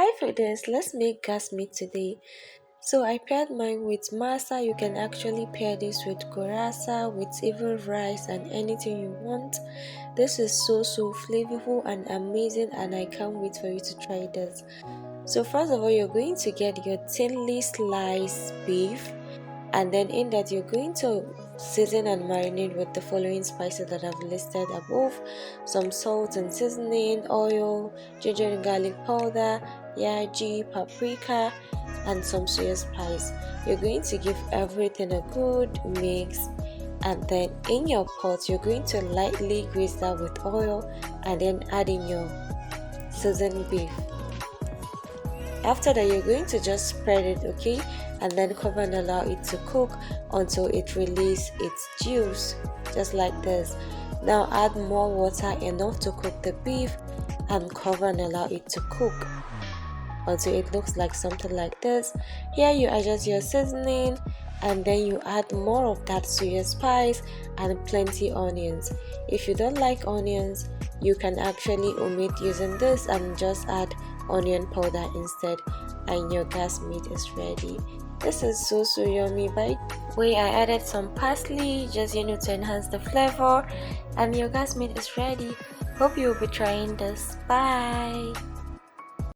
Hi for this, let's make gas meat today. So I paired mine with masa. You can actually pair this with gurasa, with even rice and anything you want. This is so flavorful and amazing, and I can't wait for you to try this. So first of all, you're going to get your thinly sliced beef, and then in that you're going to season and marinate with the following spices that I've listed above: some salt and seasoning, oil, ginger and garlic powder, yaji, paprika, and some soya spice. You're going to give everything a good mix, and then in your pot you're going to lightly grease that with oil and then add in your seasoned beef. After that, you're going to just spread it, okay, and then cover and allow it to cook until it releases its juice, just like this. Now add more water, enough to cook the beef, and cover and allow it to cook until it looks like something like this. Here you adjust your seasoning, and then you add more of that soya spice and plenty onions. If you don't like onions, you can actually omit using this and just add onion powder instead, and your gas meat is ready. This is so yummy. By the way, I added some parsley just to enhance the flavor, and your gas meat is ready. Hope you will be trying this. Bye.